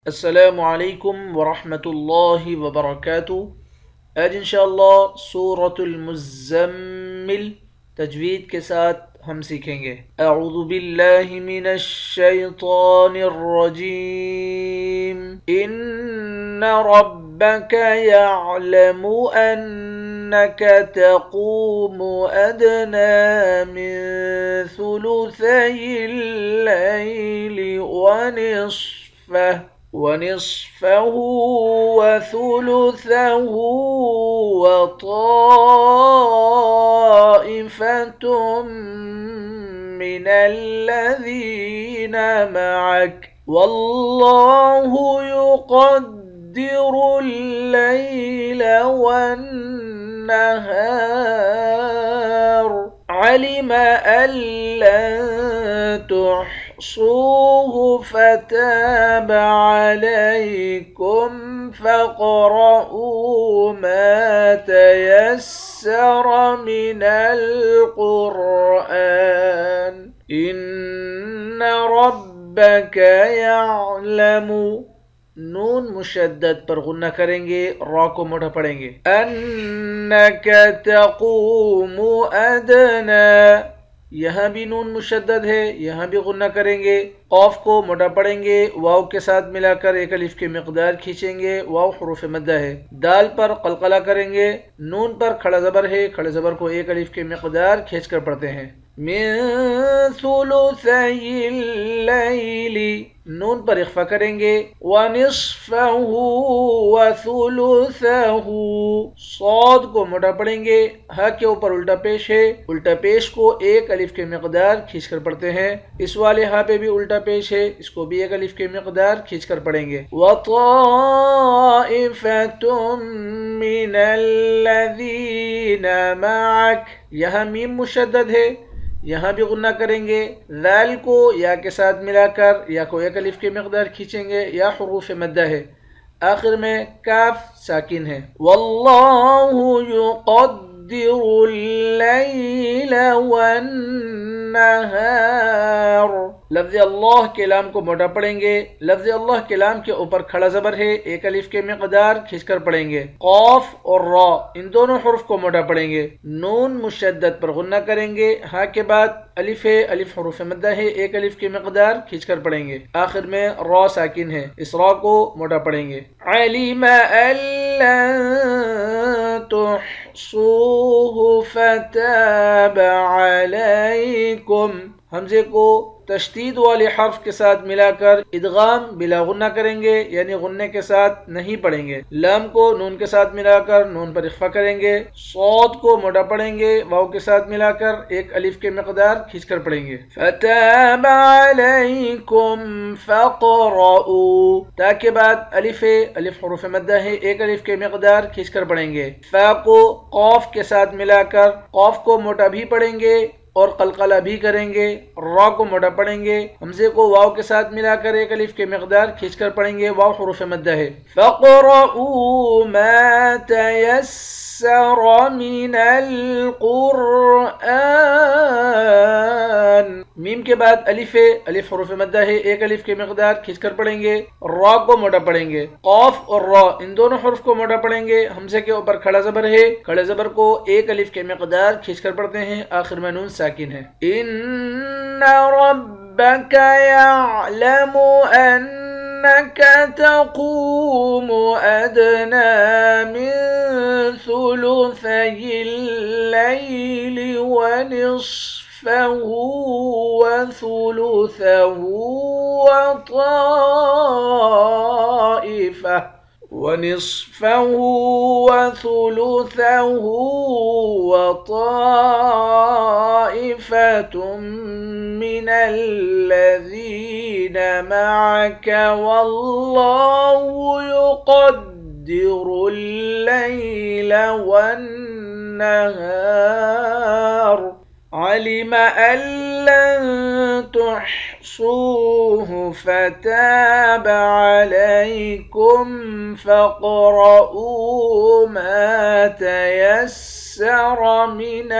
السلام علیکم ورحمۃ اللہ وبرکاتہ۔ آج انشاءاللہ سورۃ المزمل تجوید کے ساتھ ہم سیکھیں گے۔ اعوذ باللہ من الشیطان الرجیم۔ ان ربک یعلم انک تقوم ادنی من ثلثی اللیل ونصفه وثلثه وطائفة من الذين معك والله يقدر الليل والنهار علم أن لن تحصوه فتاب عليكم فاقرؤوا ما تيسر من القرآن إن ربك يعلم۔ نون مشدد پر غنہ کریں گے، را کو موٹا پڑھیں گے۔ انک تقوم ادنی، یہاں بھی نون مشدد ہے، یہاں بھی غنہ کریں گے، قاف کو موٹا پڑھیں گے، واو کے ساتھ ملا کر ایک الف کی مقدار کھینچیں گے، واو حروف مدہ ہے۔ دال پر قلقلہ کریں گے، نون پر کھڑا زبر ہے، کھڑے زبر کو ایک الف کی مقدار کھینچ کر پڑھتے ہیں۔ من ثلثی اللیل، نون پر اخفا کریں گے، ونصفہ وثلثہ، صاد کو موٹا پڑھیں گے، ہا کے اوپر الٹا پیش ہے، الٹا پیش کو ایک الف کی مقدار کھینچ کر پڑھتے ہیں۔ اس والے ہا پہ بھی الٹا پیش ہے، اس کو بھی ایک الف کی مقدار کھینچ کر پڑھیں گے۔ وطائفة من الذین معک، یہاں میم مشدد ہے، یہاں بھی غنہ کریں گے، ذال کو یا کے ساتھ ملا کر یا کو ایک الف کی مقدار کھینچیں گے، یا حروف مدہ ہے۔ آخر میں کاف ساکن ہے۔ واللہ یقدر اللیل والنہار، لفظ اللہ کے لام کو موٹا پڑھیں گے، لفظ اللہ کے لام کے اوپر کھڑا زبر ہے، ایک الف کے مقدار کھینچ کر پڑھیں گے۔ قاف اور را ان دونوں حروف کو موٹا پڑھیں گے، نون مشدد پر غنہ کریں گے، ہا کے بعد الف ہے، الف حروف مدہ ہے، ایک الف کی مقدار کھینچ کر پڑھیں گے، آخر میں را ساکن ہے، اس را کو موٹا پڑھیں گے۔ علم ان لن تحصوه فتاب علیکم، حمزے کو تشدید والے حرف کے ساتھ ملا کر ادغام بلا غنہ کریں گے، یعنی غنے کے ساتھ نہیں پڑھیں گے۔ لام کو نون کے ساتھ ملا کر نون پر اخفا کریں گے، صاد کو موٹا پڑھیں گے، واو کے ساتھ ملا کر ایک الف کے مقدار کھینچ کر پڑھیں گے۔ فتاب علیکم فقرؤوا، تا کے بعد الف ہے، الف حروف مدہ ہے، ایک الف کے مقدار کھینچ کر پڑھیں گے۔ فا کو قاف کے ساتھ ملا کر قاف کو موٹا بھی پڑھیں گے اور قلقلہ بھی کریں گے، را کو موٹا پڑھیں گے، حمزے کو واو کے ساتھ ملا کر ایک الف کے مقدار کھینچ کر پڑھیں گے، واو حروف مدہ ہے۔ فَقْرَؤُوا مَا تَيَسَّرَ مِنَ الْقُرْآنِ، میم کے بعد الف ہے، الف حروف مدہ ہے، ایک الف کے مقدار کھینچ کر پڑھیں گے، را کو موٹا پڑھیں گے، قاف اور را ان دونوں حروف کو موٹا پڑھیں گے، حمزے کے اوپر کھڑا زبر ہے، کھڑے زبر کو ایک الف کے مقدار کھینچ کر پڑھتے ہیں، آخر میں نون ساکن ہے۔ ان ربک یعلم انک تقوم ادنی من ثلثی اللیل ونصفه وثلثه وطائفة من الذين معك والله يقدر الليل والنهار علم أن لن تحصوه فتاب عليكم فاقرؤوا ما تيسر من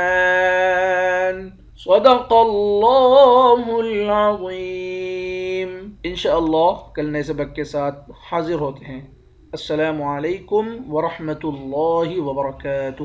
القرآن صدق اللہ العظیم۔ انشاءاللہ کل نئے سبق کے ساتھ حاضر ہوتے ہیں۔ السلام علیکم ورحمۃ اللہ وبرکاتہ۔